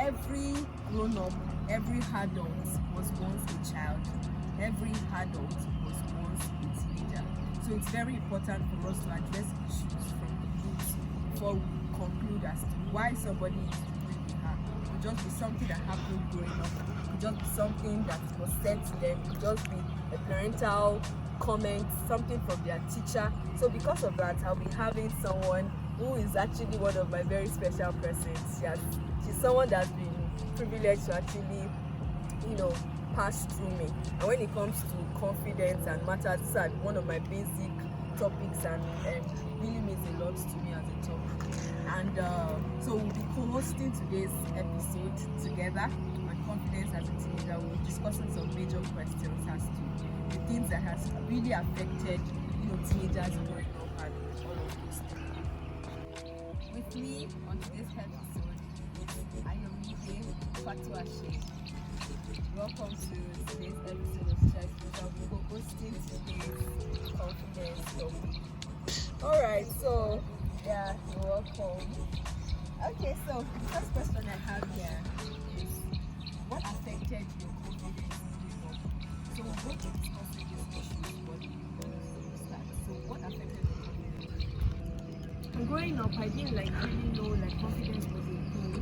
every grown-up, every adult was once a child. Every adult was once a teenager. So it's very important for us to address issues from the roots before we conclude as to why somebody is doing the harm. It could just be something that happened growing up. It could just be something that was said to them. It could just be a parental comment, something from their teacher. So because of that, I'll be having someone who is actually one of my very special persons. She's someone that's been privileged to actually, pass through me. And when it comes to confidence and matters, these are one of my basic topics, and really means a lot to me as a topic. And so we'll be co-hosting today's episode together on confidence as a teenager. We'll be discussing some major questions as to the things that has really affected teenagers growing up and all of those things. With me on today's episode is Ayomide Fatuashe. Welcome to today's episode of Child Special. We'll be hosting today's confidence topic. Alright, so you're welcome. Okay, so the first question I have here is, what affected your confidence growing up? So we're going to discuss these issues, but start. So what affected your confidence? Growing up, I didn't really know confidence was a thing.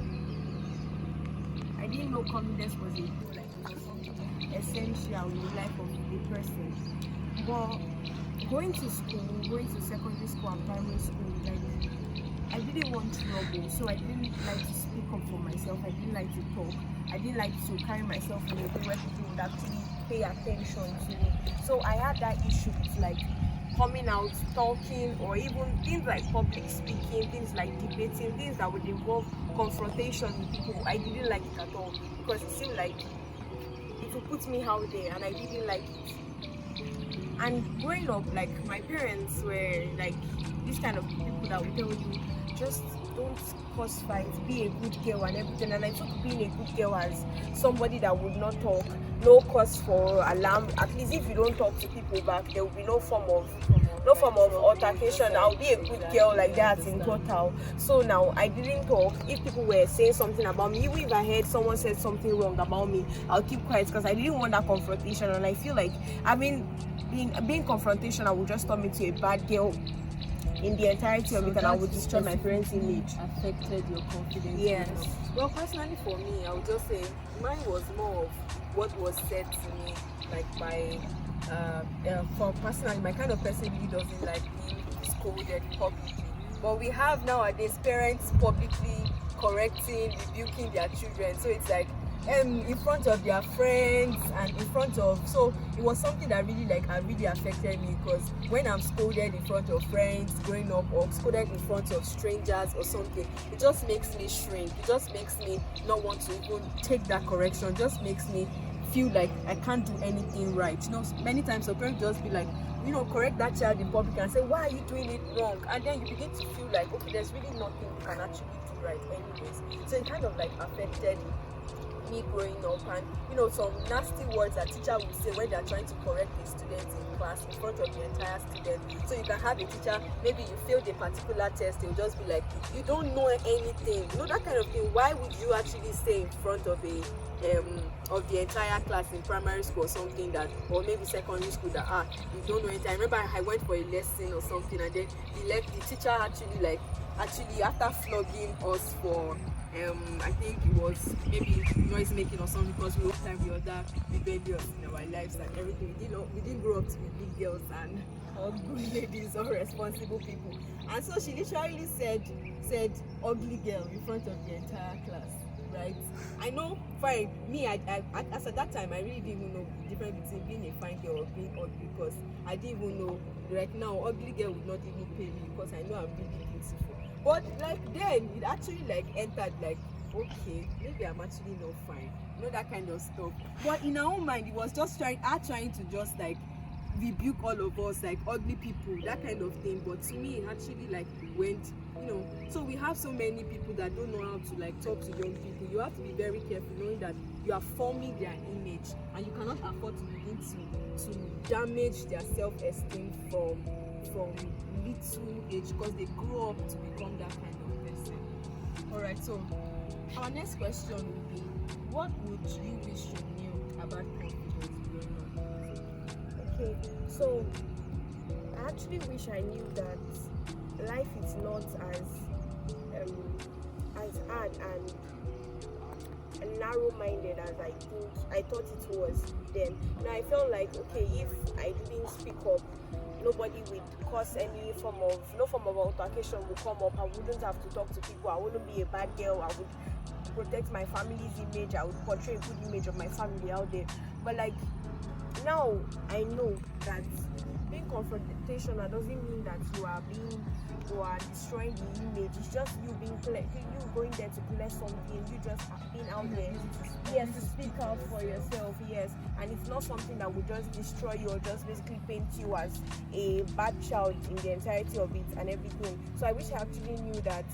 I didn't know confidence was a thing, it was something essential in the life of a person. But going to secondary school and primary school, I didn't want trouble, so I didn't like to speak up for myself. I didn't like to talk. I didn't like to carry myself in a way where people would actually pay attention to me. So I had that issue with coming out, talking, or even things like public speaking, things like debating, things that would involve confrontation with people. I didn't like it at all because it seemed like it would put me out there, and I didn't like it. And growing up, my parents were this kind of people that would tell you, just don't cause fights, be a good girl and everything. And I took being a good girl as somebody that would not talk, no cause for alarm. At least if you don't talk to people back, there will be no form of altercation. I'll be a good girl like that in total. So now I didn't talk. If people were saying something about me, even if I heard someone said something wrong about me, I'll keep quiet because I didn't want that confrontation. And I feel like being confrontational would just turn me to a bad girl in the entirety of it, and I would destroy my parents' image. Affected your confidence? Yes. Well, personally for me, I would just say mine was more of what was said to me, for personally, my kind of person really doesn't like being scolded publicly. But we have nowadays parents publicly correcting, rebuking their children. So it's in front of their friends and in front of, so it was something that really affected me, because when I'm scolded in front of friends growing up, or scolded in front of strangers or something, it just makes me shrink. It just makes me not want to even take that correction. It just makes me feel like I can't do anything right. Many times a parent just be like, correct that child in public and say, why are you doing it wrong? And then you begin to feel like, okay, there's really nothing you can actually do right anyways. So it kind of affected me growing up, and some nasty words that teacher would say when they're trying to correct the students in class in front of the entire student. So you can have a teacher, maybe you failed a particular test, they'll just be like, you don't know anything, that kind of thing. Why would you actually say in front of of the entire class in primary school or something, that, or maybe secondary school, that you don't know anything? I remember I went for a lesson or something, and then the teacher actually after flogging us for I think it was maybe noise making or something, because we all time the other rebellious in our lives and everything. We didn't grow up to be big girls and good ladies or responsible people. And so she literally said ugly girl in front of the entire class, right? I know, fine, me, I as at that time, I really didn't even know the difference between being a fine girl or being ugly, because I didn't even know. Right now, ugly girl would not even pay me, because I know I'm really beautiful. But then it actually entered okay, maybe I'm actually not fine, that kind of stuff. But in our own mind, it was just trying to just rebuke all of us ugly people, that kind of thing. But to me, it actually went, so we have so many people that don't know how to talk to young people. You have to be very careful, knowing that you are forming their image, and you cannot afford to begin to damage their self-esteem from little age, because they grow up to become that kind of person. Alright, so Our next question will be, what would you wish you knew about confidence growing up? Okay, so I actually wish I knew that life is not as hard and narrow-minded as I thought it was then. Now I felt like, okay, if I didn't speak up, nobody would cause no form of altercation would come up. I wouldn't have to talk to people. I wouldn't be a bad girl. I would protect my family's image. I would portray a good image of my family out there. But like now, I know that being confrontational doesn't mean that you are destroying the image. It's just you going there to collect something. You just being out there, yes, to speak out for yourself, yes. And it's not something that will just destroy you or just basically paint you as a bad child in the entirety of it and everything. So I wish I actually knew that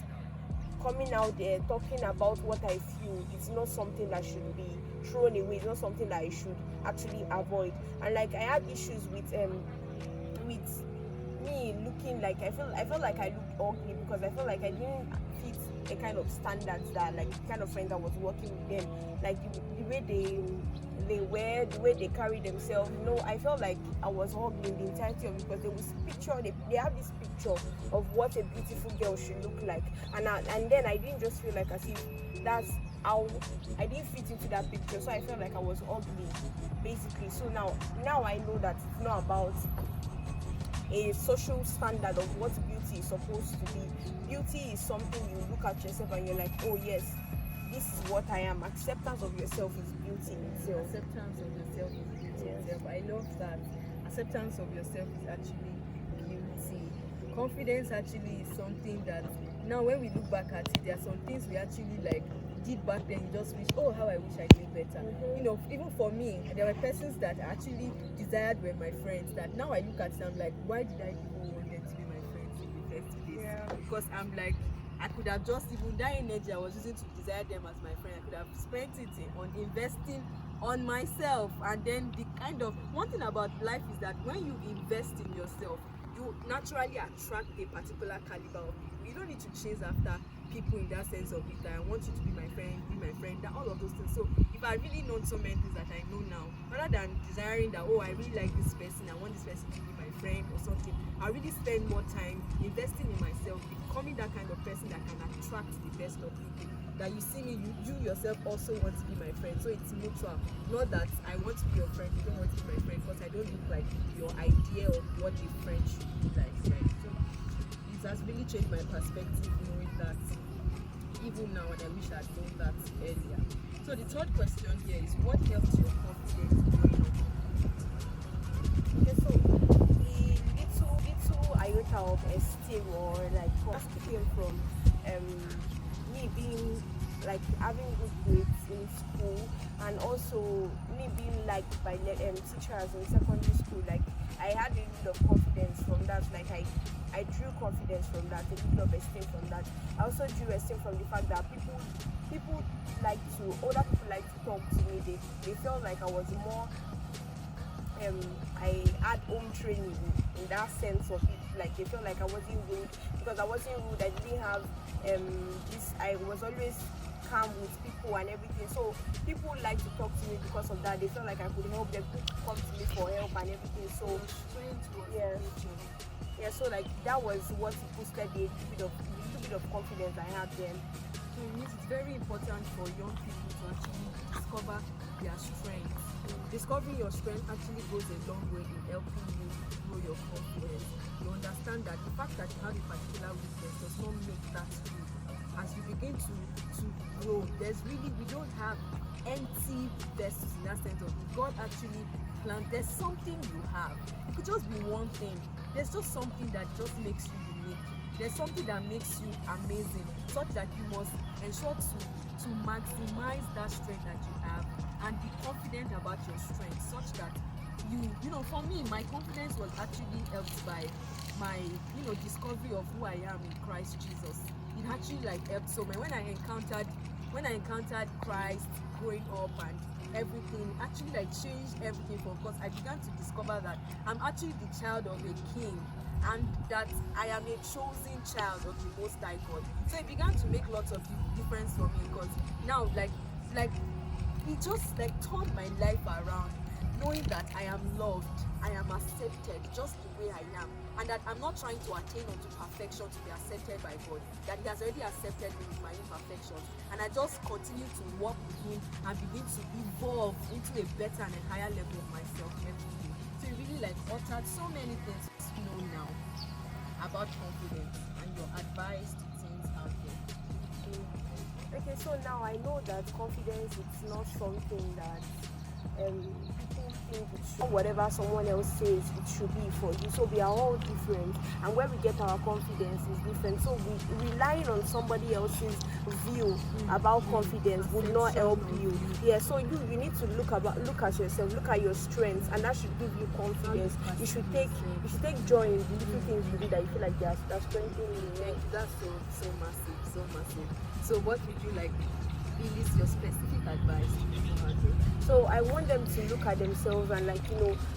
coming out there talking about what I feel is not something that should be thrown away. It's not something that I should actually avoid. And like I had issues with me looking like I felt like I looked ugly because I felt like I didn't fit a kind of standards that like the kind of friends I was working with them, like the way they wear, the way they carry themselves. I felt like I was ugly in the entirety of it because they have this picture of what a beautiful girl should look like, and then I didn't just feel like as if that's how I didn't fit into that picture. So I felt like I was ugly basically. So now I know that it's not about a social standard of what beauty is supposed to be. Beauty is something you look at yourself and you're like, oh yes, this is what I am. Acceptance of yourself is beauty itself. Acceptance of yourself is beauty itself. I love that. Acceptance of yourself is actually beauty. Confidence actually is something that now when we look back at it, there are some things we actually like did back then. You just wish, oh, how I wish I did better. Even for me, there were persons that I actually desired were my friends that now I look at them like, why did I even want them to be my friends in the first place? Yeah. Because I'm like, I could have just, even that energy I was using to desire them as my friend, I could have spent it on investing on myself. And then the kind of one thing about life is that when you invest in yourself, you naturally attract a particular caliber of people. You don't need to chase after people in that sense of it, that I want you to be my friend, that all of those things. So if I really know so many things that I know now, rather than desiring that, oh, I really like this person, I want this person to be my friend or something, I really spend more time investing in myself, becoming that kind of person that can attract the best of people. That you see me, you yourself also want to be my friend. So it's mutual. Not that I want to be your friend, you don't want to be my friend, because I don't look like your idea of what a friend should be like, right? So it has really changed my perspective, knowing that even now, and I wish I'd known that earlier. So the third question here is, what helps your confidence growing up? Okay, so the little iota of esteem or like trust came from me being like having good grades in school, and also me being liked by teachers in secondary school. Like I had a little of confidence from that. Like I drew confidence from that, a little of esteem from that. I also drew esteem from the fact that older people like to talk to me. They felt like I was more I had home training in that sense of it. Like they felt like I wasn't rude because I wasn't rude. I didn't have I was always calm with people and everything. So people like to talk to me because of that. They felt like I could help them, come to me for help and everything. So so like that was what boosted the little bit of confidence I had then. So it means it's very important for young people to actually discover their strengths. Discovering your strength actually goes a long way in helping you grow your confidence. You understand that the fact that you have a particular weakness does not make that you. As you begin to grow, we don't have empty vessels in that sense of God actually planned. There's something you have. It could just be one thing. There's just something that just makes you unique. There's something that makes you amazing, such that you must ensure to maximize that strength that you have and be confident about your strength, such that for me, my confidence was actually helped by my discovery of who I am in Christ Jesus. It actually helped so much when I encountered when I encountered Christ growing up and everything, actually like changed everything for, because I began to discover that I'm actually the child of a king, and that I am a chosen child of the Most High God. So it began to make lots of difference for me, because now like it just like turned my life around, knowing that I am loved, I am accepted just the way I am, and that I'm not trying to attain unto perfection to be accepted by God, that He has already accepted me with my imperfections, and I just continue to walk with Him and begin to evolve into a better and a higher level of myself every day. So it really like altered so many things to know now about confidence and your advice to things out there. Okay, so now I know that confidence is not something that people think it should, whatever someone else says it should be for you. So we are all different, and where we get our confidence is different. So we relying on somebody else's view about confidence would not help you. Yeah, so you need to look at yourself, look at your strengths, and that should give you confidence. You should take joy in the little things you do that you feel like they're strengthening you. Yeah, that's so massive. So what would you like? Is your specific advice? So I want them to look at themselves and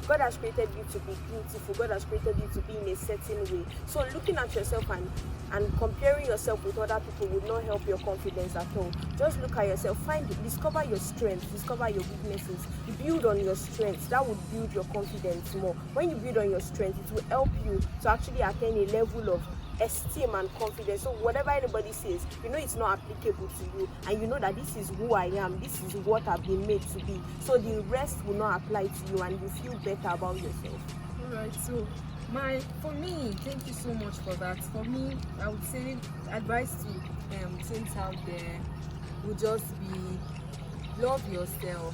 God has created you to be beautiful. God has created you to be in a certain way. So looking at yourself and comparing yourself with other people would not help your confidence at all. Just look at yourself, discover your strengths, discover your weaknesses, build on your strengths. That would build your confidence more. When you build on your strengths, it will help you to actually attain a level of esteem and confidence. So whatever anybody says, it's not applicable to you, and you know that this is who I am, this is what I've been made to be. So the rest will not apply to you, and you feel better about yourself. All right. So for me, thank you so much for that. For me, I would say advice to things out there would just be love yourself,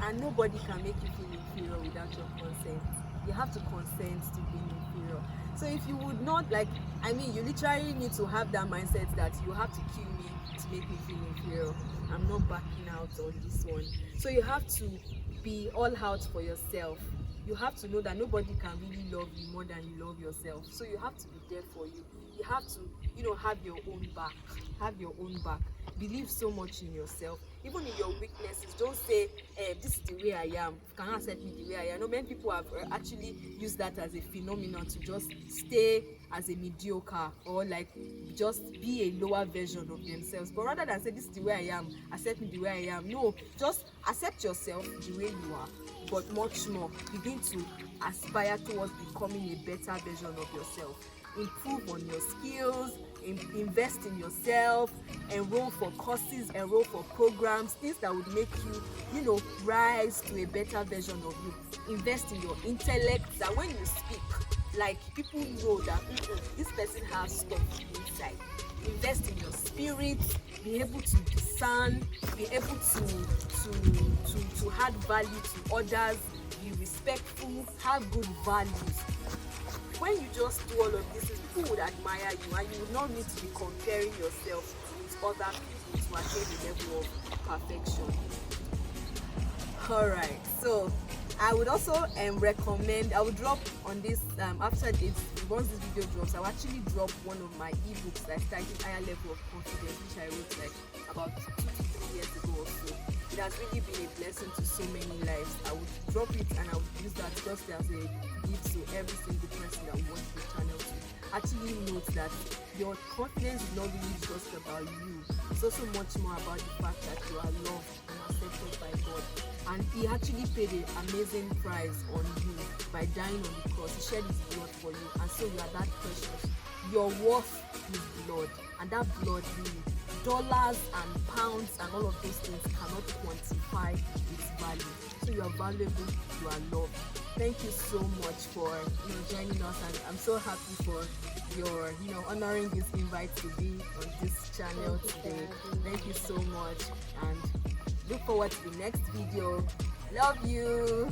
and nobody can make you feel inferior without your consent. You have to consent to being inferior. So if you would not you literally need to have that mindset that you have to kill me to make me feel inferior. I'm not backing out on this one. So you have to be all out for yourself. You have to know that nobody can really love you more than you love yourself. So you have to be there for you. You have to, have your own back. Have your own back. Believe so much in yourself. Even in your weaknesses, don't say, this is the way I am. You cannot accept me the way I am. No, many people have actually used that as a phenomenon to just stay as a mediocre, or just be a lower version of themselves. But rather than say, this is the way I am, accept me the way I am. No, just accept yourself the way you are. But much more, begin to aspire towards becoming a better version of yourself. Improve on your skills, invest in yourself, enroll for courses, enroll for programs, things that would make you, rise to a better version of you. Invest in your intellect, that when you speak, people know that this person has stuff inside. Invest in your spirit, be able to discern, be able to add value to others, be respectful, have good values. When you just do all of this, people would admire you, and you would not need to be comparing yourself with other people to attain the level of perfection. Alright, so I would also recommend, I would drop on this after this, once this video drops, I'll actually drop one of my ebooks that started Higher Level of Confidence, which I wrote about 2 to 3 years ago or so. It has really been a blessing to so many lives. I would drop it and I would use that just as a gift to every single person that watches the channel to actually note that your confidence is not really just about you. It's also much more about the fact that you are loved and accepted by God. And He actually paid an amazing price on you by dying on the cross. He shed His blood for you, and so you are that precious. Your worth is blood, and that blood really, dollars and pounds and all of those things cannot quantify its value. So you are valuable, you are loved. Thank you so much for joining us, and I'm so happy for your honoring this invite to be on this channel today. Thank you so much, and look forward to the next video. Love you.